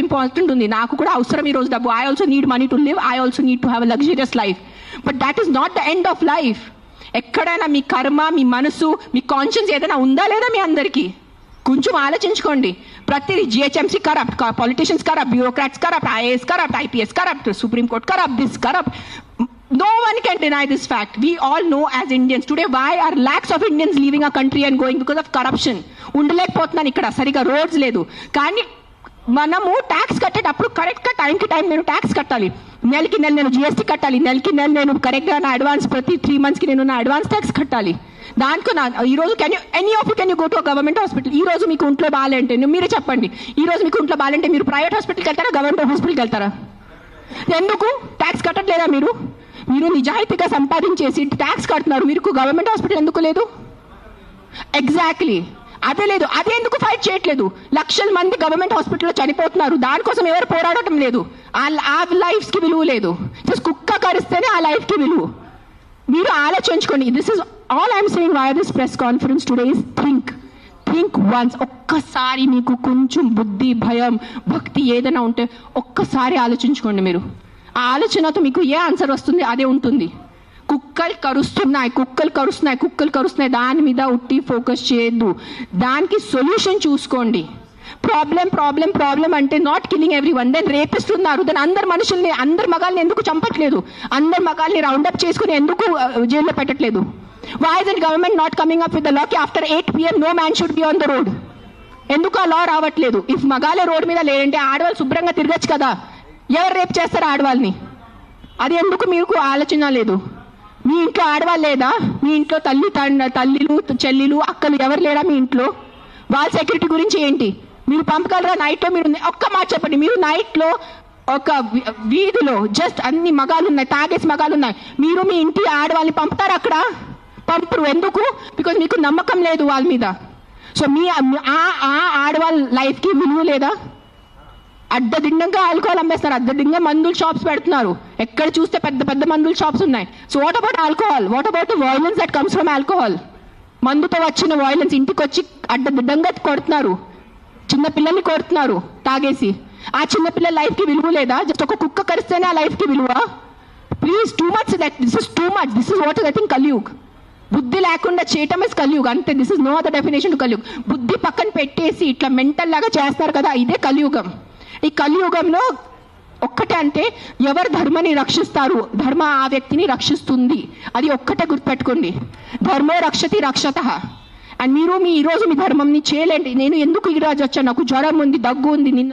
Important ఉంది, నాకు కూడా అవసరం ఈ రోజు డబ్బు. I also need money to live, I also need to have a luxurious life. But that is not the end of life. ఎక్కడైనా మీ కర్మ, మీ మనసు, మీ కాన్షియన్స్ ఏదైనా ఉందా లేదా మీ అందరికీ? కొంచెం ఆలోచించుకోండి. ప్రతిదీ GHMC corrupt, politicians corrupt, bureaucrats corrupt, IAS corrupt, IPS corrupt, supreme court corrupt, this corrupt. No one can deny this fact. We all know as Indians today why are lakhs of Indians leaving our country and going because of corruption. ఉండలేకపోతున్నాను ఇక్కడ, సరిగా roads లేదు. కానీ మనము tax కట్టేటప్పుడు కరెక్ట్గా టైంకి time నేను tax కట్టాలి. నెలకి నెల నేను జిఎస్టీ కట్టాలి, నెలకి నెల నేను కరెక్ట్గా నా అడ్వాన్స్ ప్రతి 3 monthsకి నేను నా అడ్వాన్స్ ట్యాక్స్ కట్టాలి. దానికి ఈరోజు any of you can you go to government hospital. ఈ రోజు మీకు ఒంట్లో బాగాలంటే మీరే చెప్పండి, ఈ రోజు మీకు ఒంట్లో బాగాలంటే మీరు ప్రైవేట్ హాస్పిటల్కి వెళ్తారా, గవర్నమెంట్ హాస్పిటల్కి వెళ్తారా? ఎందుకు ట్యాక్స్ కట్టట్లేదా మీరు? మీరు నిజాయితీగా సంపాదించేసి ట్యాక్స్ కడుతున్నారు, మీరు గవర్నమెంట్ హాస్పిటల్ ఎందుకు లేదు? ఎగ్జాక్ట్లీ అదే లేదు. అదే ఎందుకు ఫైట్ చేయట్లేదు? లక్షల మంది గవర్నమెంట్ హాస్పిటల్లో చనిపోతున్నారు, దానికోసం ఎవరు పోరాడటం లేదు. ఆ లైఫ్స్కి విలువ లేదు. జస్ట్ కుక్క కరిస్తేనే ఆ లైఫ్కి విలువ. మీరు ఆలోచించుకోండి. This is all I'm saying why this press conference today is think once. ఒక్కసారి మీకు కొంచెం బుద్ధి, భయం, భక్తి ఏదైనా ఉంటే ఒక్కసారి ఆలోచించుకోండి. మీరు ఆ ఆలోచనతో మీకు ఏ ఆన్సర్ వస్తుంది అదే ఉంటుంది. కుక్కలు కరుస్తున్నాయి దాని మీద ఉట్టి ఫోకస్ చేయొద్దు. దానికి సొల్యూషన్ చూసుకోండి. ప్రాబ్లం అంటే not killing everyone. Then రేపిస్తున్నారు, దెన్ అందరు మనుషుల్ని, అందరు మగాల్ని ఎందుకు చంపట్లేదు? అందరు మగాల్ని రౌండప్ చేసుకుని ఎందుకు జైల్లో పెట్టట్లేదు? Why is the government not coming up with the law ki after 8 PM no man should be on the road? ఎందుకు ఆ లా రావట్లేదు? ఇఫ్ మగాలే రోడ్ మీద లేదంటే ఆడవాళ్ళు శుభ్రంగా తిరగచ్చు కదా. ఎవరు రేపు చేస్తారు ఆడవాళ్ళని? అది ఎందుకు మీకు ఆలోచన లేదు? మీ ఇంట్లో ఆడవాళ్ళు లేదా? మీ ఇంట్లో తల్లిలు, చెల్లిలు, అక్కలు ఎవరు లేరా మీ ఇంట్లో? వాళ్ళ సెక్యూరిటీ గురించి ఏంటి? మీరు పంపగలరా నైట్లో? మీరు ఒక్క మాట చెప్పండి, మీరు నైట్లో ఒక వీధిలో జస్ట్ అన్ని మగాలు ఉన్నాయి, తాగేసి మగాలు ఉన్నాయి, మీరు మీ ఇంటి ఆడవాళ్ళని పంపుతారు అక్కడ? పంపరు. ఎందుకు? బికాజ్ మీకు నమ్మకం లేదు వాళ్ళ మీద. సో మీ ఆడవాళ్ళ లైఫ్కి విలువ లేదా? అడ్డదిడ్డంగా ఆల్కహాల్ అమ్మేస్తారు, అడ్డదిడ్డంగా మందుల షాప్స్ పెడుతున్నారు. ఎక్కడ చూస్తే పెద్ద మందుల షాప్స్ ఉన్నాయి. So what about alcohol? What about the violence that comes from alcohol? మందుతో వచ్చిన వైలెన్స్ ఇంటికి వచ్చి అడ్డదిడ్డంగా కొడుతున్నారు, చిన్నపిల్లల్ని కొడుతున్నారు తాగేసి. ఆ చిన్నపిల్లల లైఫ్కి విలువ లేదా? జస్ట్ ఒక కుక్క కరిస్తేనే ఆ లైఫ్కి విలువ? Please, too much. This is too much. This is what I think Kaliyug. బుద్ధి లేకుండా చేయటం ఇస్ కలియుగ్ అంతే. This is no other definition to Kaliyug. బుద్ధి పక్కన పెట్టేసి ఇట్లా మెంటల్ లాగా చేస్తారు కదా, ఇదే కలియుగం. ఈ కలియుగంలో ఒక్కటే అంటే ఎవరు ధర్మాన్ని రక్షిస్తారు, ధర్మ ఆ వ్యక్తిని రక్షిస్తుంది. అది ఒక్కటే గుర్తుపెట్టుకోండి. ధర్మో రక్షతి రక్షతః. అండ్ మీరు ఈరోజు మీ ధర్మంని చేయలేండి. నేను ఎందుకు ఈరోజు వచ్చాను? నాకు జ్వరం ఉంది, దగ్గు ఉంది, నిన్న